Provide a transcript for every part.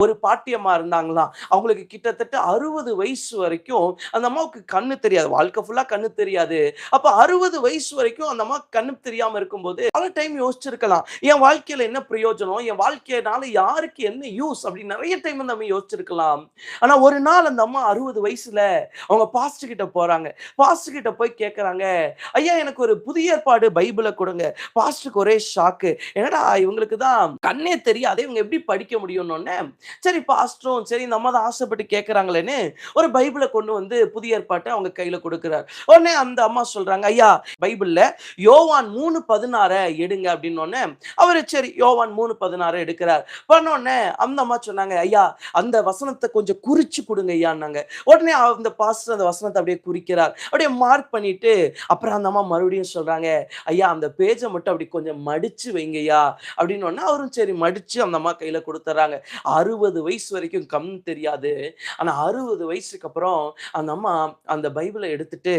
ஒரு பாட்டியம்மா இருந்தாங்களாம். அவங்களுக்கு கிட்டத்தட்ட 60 வயசு வரைக்கும் அந்த அம்மாவுக்கு கண்ணு தெரியாது. வாழ்க்கை ஃபுல்லா கண்ணு தெரியாது. அப்ப 60 வயசு வரைக்கும் அந்த அம்மாவுக்கு கண்ணு தெரியாம இருக்கும்போது, பல டைம் யோசிச்சிருக்கலாம். என் வாழ்க்கையில என்ன பிரயோஜனம்? என் வாழ்க்கையினால யாருக்கு என்ன யூஸ்? அப்படின்னு நெறைய டைம் நம்ம யோசிச்சிருக்கலாம். ஆனா ஒரு நாள் அந்த அம்மா 60 வயசுல அவங்க பாஸ்டர் கிட்ட போறாங்க. பாஸ்டர் கிட்ட போய் கேட்கறாங்க, "ஐயா எனக்கு ஒரு புதிய ஏற்பாடு பைபிள குடுங்க." பாஸ்டருக்கு ஒரே ஷாக்கு. என்னடா இவங்களுக்கு தான் கண்ணே தெரியாதே, இவங்க எப்படி படிக்க முடியும்னோனே, சரி பாஸ்டரும் சரி இந்த அம்மா தான் ஆசைப்பட்டு கேட்கறாங்களேன்னு ஒரு பைபிள கொண்டு வந்து புதிய ஏற்பாட்ட அவங்க கையில குடுக்குறார். உடனே அந்த அம்மா சொல்றாங்க, "ஐயா பைபிள்ல யோவான் 3:16 எடுங்க" அப்படின்னோனே, அவரு சரி யோவான் 3:16 எடுக்கிறார். பண்ணோனே அந்த அம்மா சொன்னாங்க, "ஐயா அந்த வசனத்த கொஞ்சம் குறிச்சு குடுங்க ஐயான்னாங்க." உடனே அந்த பாஸ்டர் அந்த வசனத்த அப்படியே குறிக்கிறார். அப்படியே மார்க் பண்ணிட்டு, அப்புறம் அந்த அம்மா மறுபடியும் சொல்றாங்க, "ஐயா அந்த பேஜ மட்டும் அப்படி கொஞ்சம் மடிச்சு வைங்கய்யா" அப்படின்னோனே, அவரும் சரி மடிச்சு அந்த அம்மா கையில குடுத்துர்றாங்க. 60 வயசு வரைக்கும் கண் தெரியாது. ஆனா 60 வயசுக்கு அப்புறம் அந்த அம்மா அந்த பைபிள எடுத்துட்டு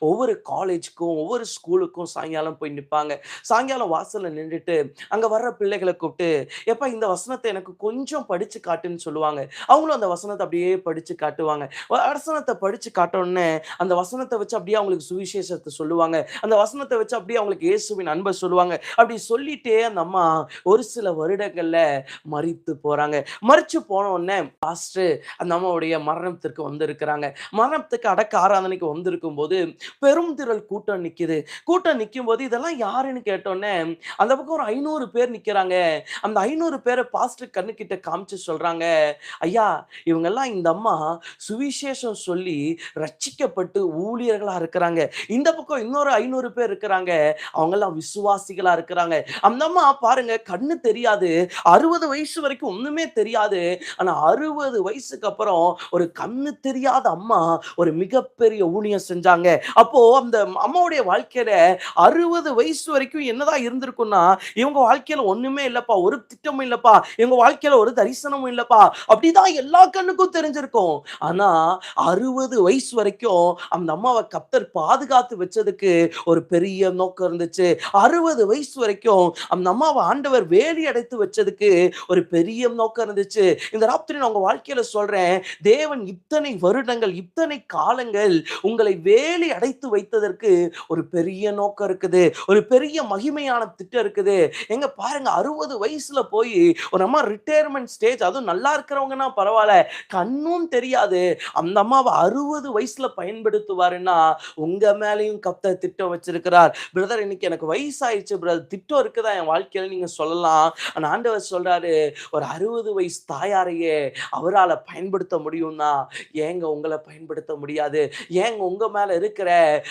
ஒவ்வொரு காலேஜ்க்கும், ஒவ்வொரு ஸ்கூலுக்கும் சாயங்காலம் போய் நிப்பாங்க. சாயங்காலம் வாசல்ல நின்னுட்டு, அங்க வர்ற பிள்ளைகள கூப்பிட்டு, "எப்பா இந்த வசனத்த எனக்கு கொஞ்சம் படிச்சு காட்டுன்னு" சொல்லுவாங்க. அவங்களும் அந்த வசனத்த அப்படியே படிச்சு காட்டுவாங்க. வசனத்த படிச்சு காட்டவுடனே, அந்த வசனத்த வச்சு அப்படியே அவங்களுக்கு சுவிசேஷத்த சொல்லுவாங்க. அந்த வசனத்த வச்சு அப்படியே அவங்களுக்கு இயேசுவின் அன்ப சொல்லுவாங்க. அப்படி சொல்லிட்டே அந்த அம்மா ஒரு சில வருடங்கள்ல மரித்து போறாங்க. மரிச்சு போன உடனே பாஸ்டர் அந்த அம்மாவுடைய மரணத்திற்கு வந்திருக்கிறாங்க. மரணத்துக்கு அடக்க ஆராதனைக்கு வந்திருக்கும்போது பெரும் திரள் கூட்டம் நிக்குது. கூட்டம் நிக்கும்போது இதெல்லாம் யாருன்னு கேட்டோனே, அந்த பக்கம் ஒரு 500 பேர் நிக்கிறாங்க. அந்த 500 பேர பாஸ்டர் கண்ணுக்கிட்ட காமிச்சு சொல்றாங்க, "ஐயா இவங்கெல்லாம் இந்த அம்மா சுவிசேஷம் சொல்லி ரட்சிக்கப்பட்டு ஊழியர்களா இருக்கிறாங்க. இந்த பக்கம் இன்னொரு 500 பேர் இருக்கிறாங்க. அவங்கெல்லாம் விசுவாசிகளா இருக்கிறாங்க." அந்த அம்மா பாருங்க கண்ணு தெரியாது. 60 வயசு வரைக்கும் ஒண்ணுமே தெரியாது. ஆனா 60 வயசுக்கு அப்புறம் ஒரு கண்ணு தெரியாத அம்மா ஒரு மிகப்பெரிய ஊழியம் செஞ்சாங்க. அப்போ அந்த அம்மாவுடைய வாழ்க்கையில 60 வயசு வரைக்கும் என்னதான் இருந்திருக்கும்னா, இவங்க வாழ்க்கையில ஒண்ணுமே இல்லப்பா, ஒரு திட்டமும் இல்லப்பா, இவங்க வாழ்க்கையில ஒரு தரிசனமும் இல்லப்பா, அப்படிதான் எல்லா கண்ணுக்கும் தெரிஞ்சிருக்கும். ஆனா 60 வயசு வரைக்கும் அந்த அம்மாவ கர்த்தர் பாதுகாத்து வச்சதுக்கு ஒரு பெரிய நோக்கம் இருந்துச்சு. 60 வயசு வரைக்கும் அந்த அம்மாவ ஆண்டவர் வேலி அடைத்து வச்சதுக்கு ஒரு பெரிய நோக்கம் இருந்துச்சு. இந்த ராத்திரி நான் உங்க வாழ்க்கையில சொல்றேன், தேவன் இத்தனை வருடங்கள், இத்தனை காலங்கள் உங்களை வேலி அடைத்து வைத்ததற்கு ஒரு பெரிய நோக்கம் இருக்குது. ஒரு பெரிய மகிமையான திட்டம் இருக்குது. எங்க பாருங்க 60 வயசுல போய் ஒரு அம்மா ரிட்டயர்மென்ட் ஸ்டேஜ், அதுவும் நல்லா இருக்கிறவங்கன்னா பரவால்ல, கண்ணும் தெரியாது. அந்த அம்மாவ 60 வயசுல பயன்படுத்துவாருன்னா, உங்க மேலயும் கர்த்தர் திட்டம் வச்சிருக்கிறார். பிரதர் இன்னைக்கு எனக்கு வயசாயிடுச்சு பிரதர், திட்டம் இருக்குதா என் வாழ்க்கையில நீங்க சொல்லலாம். ஆனா ஆண்டவர் சொல்றாரு, ஒரு 60 வயசு தாயாரையே அவரால பயன்படுத்த முடியும்னா, ஏங்க உங்கள பயன்படுத்த முடியாது? ஏங்க உங்க மேல இருக்கிற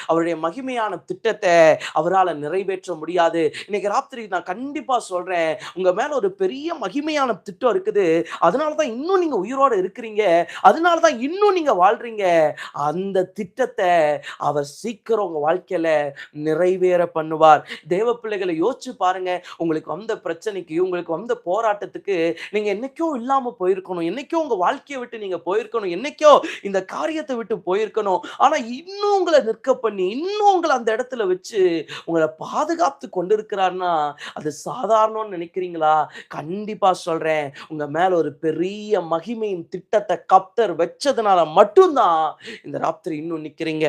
அவருடைய மகிமையான திட்டத்த அவரால நிறைவேற்ற முடியாது? இன்னைக்கு ராத்திரி நான் கண்டிப்பா சொல்றேன், உங்க மேல ஒரு பெரிய மகிமையான திட்டம் இருக்குது. அதனால தான் இன்னும் நீங்க உயிரோட இருக்கிறீங்க. அதனால தான் இன்னும் நீங்க வாழ்றீங்க. அந்த திட்டத்த அவர் சீக்கிரம் உங்க வாழ்க்கையில நிறைவேற பண்ணுவார். தேவ பிள்ளைகளை யோசிச்சு பாருங்க. உங்களுக்கு வந்த பிரச்சனைக்கு, உங்களுக்கு வந்த போராட்டத்துக்கு நீங்க என்னைக்கோ இல்லாம போயிருக்கணும். என்னைக்கோ உங்க வாழ்க்கைய விட்டு நீங்க போயிருக்கணும். என்னைக்கோ இந்த காரியத்த விட்டு போயிருக்கணும். ஆனா இன்னும் உங்கள நிற்க பண்ணி, இன்னும் உங்கள அந்த இடத்துல வச்சு உங்கள பாதுகாத்து கொண்டிருக்கிறார்னா, அது சாதாரணம்னு நினைக்கிறீங்களா? கண்டிப்பா சொல்றேன். உங்க மேல ஒரு பெரிய மகிமையின் திட்டத்த கர்த்தர் வச்சதுனால மட்டும் தான் இந்த ராத்திரி இன்னும் நிக்கிறீங்க.